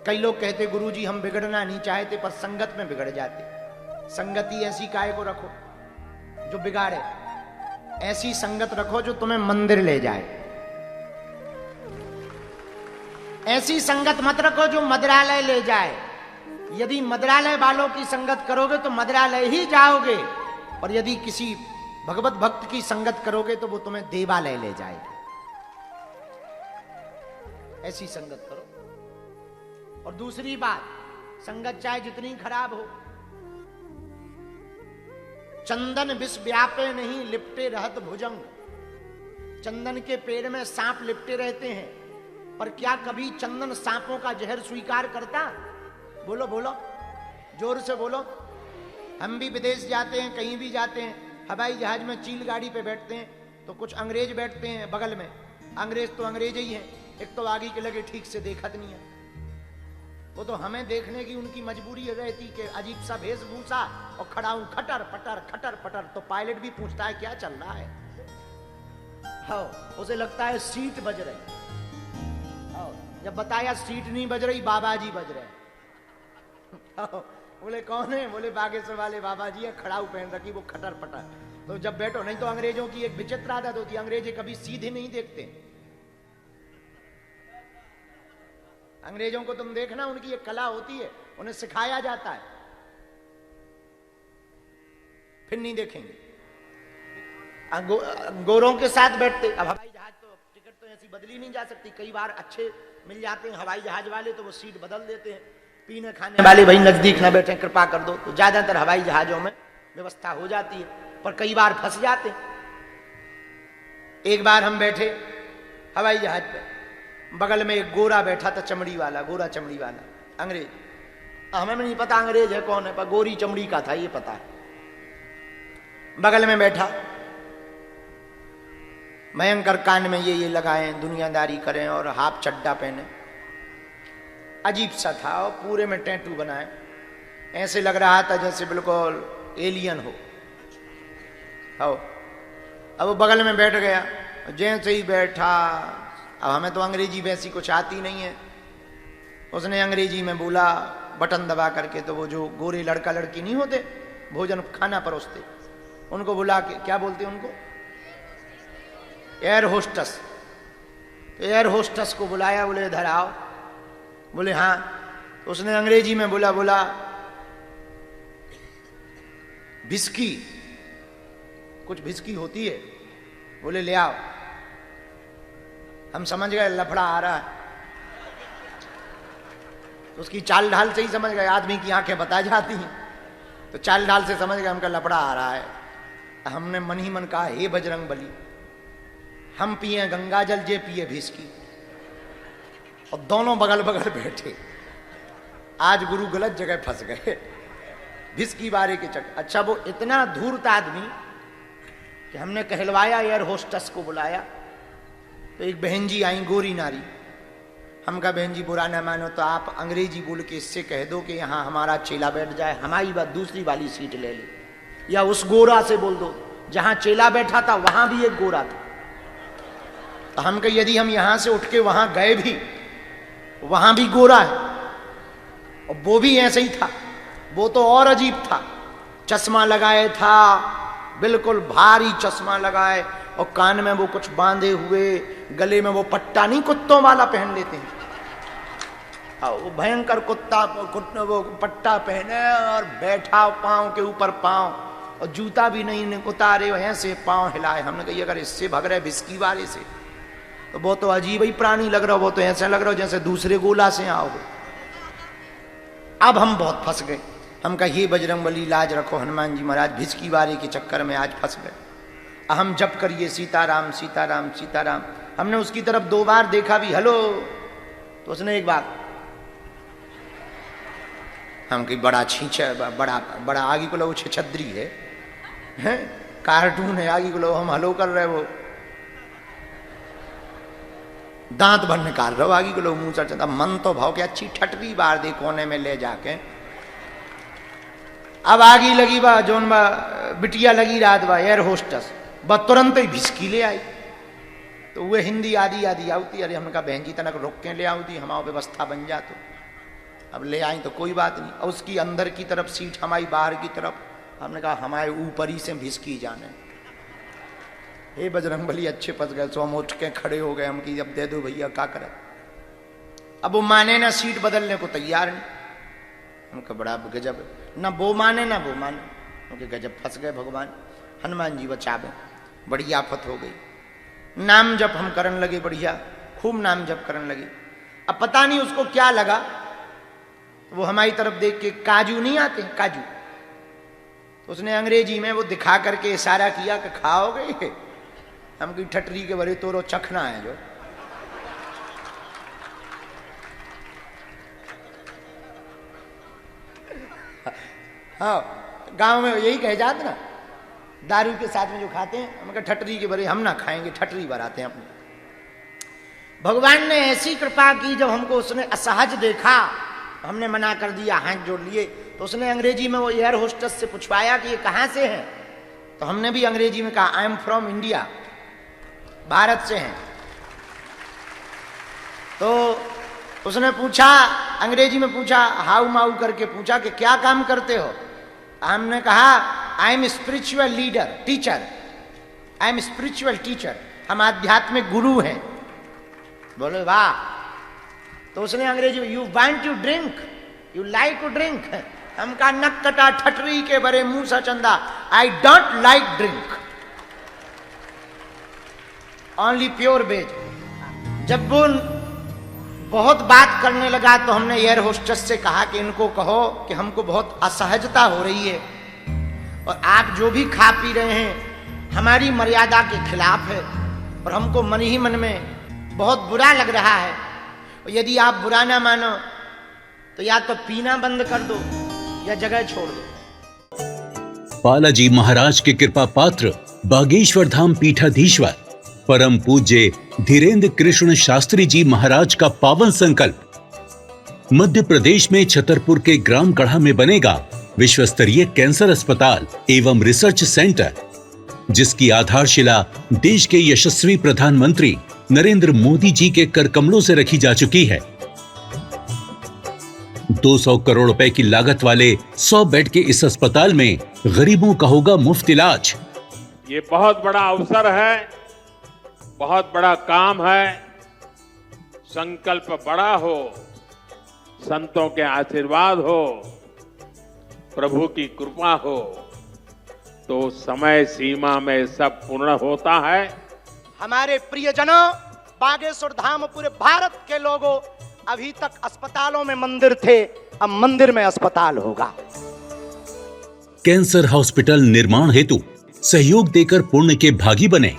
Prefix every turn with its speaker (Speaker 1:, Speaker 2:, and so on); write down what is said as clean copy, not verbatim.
Speaker 1: कई लोग कहते गुरुजी हम बिगड़ना नहीं चाहते पर संगत में बिगड़ जाते। संगति ऐसी काय को रखो जो बिगाड़े, ऐसी संगत रखो जो तुम्हें मंदिर ले जाए। ऐसी संगत मत रखो जो मदिरालय ले जाए। यदि मदिरालय वालों की संगत करोगे तो मदिरालय ही जाओगे, और यदि किसी भगवत भक्त की संगत करोगे तो वो तुम्हें देवालय ले जाएगा। ऐसी संगत करो। और दूसरी बात, संगत चाहे जितनी खराब हो, चंदन विष व्यापे नहीं लिपटे रहत भुजंग। चंदन के पेड़ में सांप लिपटे रहते हैं, पर क्या कभी चंदन सांपों का जहर स्वीकार करता? बोलो बोलो, जोर से बोलो। हम भी विदेश जाते हैं, कहीं भी जाते हैं, हवाई जहाज में चील गाड़ी पे बैठते हैं तो कुछ अंग्रेज बैठते हैं बगल में। अंग्रेज तो अंग्रेज ही हैं, एक तो आगे के लगे ठीक से देखत नहीं है, वो तो हमें देखने की उनकी मजबूरी रहती कि अजीब सा वेशभूषा और खड़ा हूं खटर पटर। तो पायलट भी पूछता है क्या चल रहा है। हाँ, उसे लगता है सीट बज रही। हाँ, जब बताया सीट नहीं बज रही, बाबा जी बज रहे। बोले कौन है? बोले बागेश्वर वाले बाबा जी है, खड़ाऊ पहन रखी, वो खटर पटर। तो जब बैठो, नहीं तो अंग्रेजों की एक विचित्र आदत होती है, अंग्रेज कभी सीधे नहीं देखते। अंग्रेजों को तुम देखना, उनकी एक कला होती है, उन्हें सिखाया जाता है, फिर नहीं देखेंगे। गोरों के साथ बैठते। अब हवाई जहाज तो टिकट तो ऐसी बदली नहीं जा सकती, कई बार अच्छे मिल जाते हैं हवाई जहाज वाले, तो वो सीट बदल देते हैं। पीने खाने वाले भाई नजदीक ना बैठे, कृपा कर दो, तो ज्यादातर हवाई जहाजों में व्यवस्था हो जाती है, पर कई बार फंस जाते। एक बार हम बैठे हवाई जहाज पे, बगल में एक गोरा बैठा था, चमड़ी वाला, गोरा चमड़ी वाला अंग्रेज। हमें नहीं पता अंग्रेज है कौन है, पर गोरी चमड़ी का था ये पता है। बगल में बैठा, भयंकर कान में ये लगाए, दुनियादारी करें और हाफ चड्डा पहने, अजीब सा था, और पूरे में टैटू बनाए, ऐसे लग रहा था जैसे बिल्कुल एलियन हो। अब वो बगल में बैठ गया, जैसे ही बैठा, अब हमें तो अंग्रेजी वैसी कुछ आती नहीं है, उसने अंग्रेजी में बोला बटन दबा करके। तो वो जो गोरे लड़का लड़की नहीं होते भोजन खाना परोसते, उनको बुला के, क्या बोलते उनको, एयर होस्टस। तो एयर होस्टस को बुलाया, बोले इधर आओ। बोले हाँ। तो उसने अंग्रेजी में बोला बिस्की, कुछ बिस्की होती है, बोले ले आओ। हम समझ गए लफड़ा आ रहा है, तो उसकी चाल ढाल से ही समझ गए, आदमी की आंखें बता जाती हैं, तो चाल ढाल से समझ गए हमका लफड़ा आ रहा है। हमने मन ही मन कहा हे बजरंग बली, हम पिए गंगा जल, जे पिए बिस्की। और दोनों बगल बगल बैठे। आज गुरु गलत जगह फंस गए, भिस्की बारे के चक्कर। अच्छा, वो इतना धूर्त आदमी कि हमने कहलवाया, एयर होस्टस को बुलाया, तो एक बहन जी आई, गोरी नारी। हम कहा बहन जी बुरा ना मानो तो आप अंग्रेजी बोल के इससे कह दो कि यहाँ हमारा चेला बैठ जाए, हमारी बात दूसरी वाली सीट ले ले, या उस गोरा से बोल दो, जहां चेला बैठा था वहां भी एक गोरा था। तो हम कहे यदि हम यहां से उठ के वहां गए भी, वहां भी गोरा है, और वो भी ऐसे ही था, वो तो और अजीब था, चश्मा लगाए था, बिल्कुल भारी चश्मा लगाए, और कान में वो कुछ बांधे हुए, गले में वो पट्टा नहीं कुत्तों वाला पहन लेते हैं, वो भयंकर वो पट्टा पहने और बैठा पांव के ऊपर पांव, और जूता भी नहीं उतारे, ऐसे पांव हिलाए। हमने कही अगर इससे भग रहे बिस्की वाले से, तो वो तो अजीब ही प्राणी लग रहा हो, वो तो ऐसे लग रहा हो जैसे दूसरे गोला से आओ। अब हम बहुत फंस गए। हम कहा ये बजरंगबली लाज रखो, हनुमान जी महाराज भिस्की वाले के चक्कर में आज फंस गए। हम जप करिए सीताराम सीताराम सीताराम। हमने उसकी तरफ 2 बार देखा भी, हेलो, तो उसने एक बार, हम कहीं बड़ा छींचा, बड़ा आगे को लो छछद्री है, कार्टून है, आगे को लो हम हलो कर रहे, वो दांत भर निकाल रहे हो, आगे को लो मुंह चढ़ चढ़ता। मन तो भाव के अच्छी ठटरी बार दे कोने में ले जाके। अब आगे लगी बा जोन बा बिटिया लगी रात बा एयर होस्टस, बा तुरंत ही भिस्की ले आई। तो वह हिंदी आदि आदि आती, अरे हमने कहा बहन जी तनक रोक के ले आऊती, हमारा व्यवस्था बन जा। तो अब ले आई तो कोई बात नहीं। और उसकी अंदर की तरफ सीट, हमारी बाहर की तरफ। हमने कहा हमारे ऊपर ही से भिसकी जाने। हे बजरंगबली अच्छे फंस गए। सो हम उठ के खड़े हो गए, हम कि अब दे दो भैया, क्या करें। अब वो माने ना, सीट बदलने को तैयार नहीं। उनका बड़ा गजब, ना वो माने ना वो माने, उनके गजब फंस गए भगवान। हनुमान जी बचावे, बड़ी आफत हो गई। नाम जप हम करने लगे, बढ़िया खूब नाम जप करने लगे। अब पता नहीं उसको क्या लगा, वो हमारी तरफ देख के, काजू नहीं आते काजू, तो उसने अंग्रेजी में वो दिखा करके इशारा किया कि खाओगे। हम की ठटरी के बड़े तोरो चखना है जो। हाँ, गांव में यही कहे जाते ना, दारू के साथ में जो खाते हैं, हम कहा ठटरी के बड़े हम ना खाएंगे, ठटरी बनाते हैं अपने। भगवान ने ऐसी कृपा की, जब हमको उसने असहज देखा, हमने मना कर दिया, हाथ जोड़ लिए, तो उसने अंग्रेजी में वो एयर होस्टेस से पूछवाया कि ये कहां से हैं। तो हमने भी अंग्रेजी में कहा I am from India, Bharat से हैं। तो उसने पूछा, अंग्रेजी में पूछा, हाउ माउ करके पूछा कि क्या काम करते हो। हमने कहा I am spiritual leader teacher, I am spiritual teacher, हम आध्यात्मिक गुरु हैं। बोले वाह। तो उसने अंग्रेजी में, you want to drink, you like to drink. हम कहा नक कटा ठटरी के बरे मुंह सा चंदा, I don't like drink, only pure veg. जब वो बहुत बात करने लगा तो हमने एयर होस्टेस से कहा कि इनको कहो कि हमको बहुत असहजता हो रही है, और आप जो भी खा पी रहे हैं हमारी मर्यादा के खिलाफ है, और हमको मन ही मन में बहुत बुरा लग रहा है। और यदि आप बुरा ना मानो तो या तो पीना बंद कर दो या जगह छोड़ दो।
Speaker 2: बालाजी महाराज के कृपा पात्र बागेश्वर धाम पीठाधीश्वर परम पूज्य धीरेन्द्र कृष्ण शास्त्री जी महाराज का पावन संकल्प। मध्य प्रदेश में छतरपुर के ग्राम गढ़ा में बनेगा विश्व स्तरीय कैंसर अस्पताल एवं रिसर्च सेंटर, जिसकी आधारशिला देश के यशस्वी प्रधानमंत्री नरेंद्र मोदी जी के कर कमलों से रखी जा चुकी है। 200 करोड़ रुपए की लागत वाले 100 बेड के इस अस्पताल में गरीबों का होगा मुफ्त इलाज।
Speaker 3: ये बहुत बड़ा अवसर है, बहुत बड़ा काम है। संकल्प बड़ा हो, संतों के आशीर्वाद हो, प्रभु की कृपा हो, तो समय सीमा में सब पूर्ण होता है।
Speaker 1: हमारे प्रियजनों, बागेश्वर धाम पूरे भारत के लोगों, अभी तक अस्पतालों में मंदिर थे, अब मंदिर में अस्पताल होगा।
Speaker 2: कैंसर हॉस्पिटल निर्माण हेतु सहयोग देकर पुण्य के भागी बने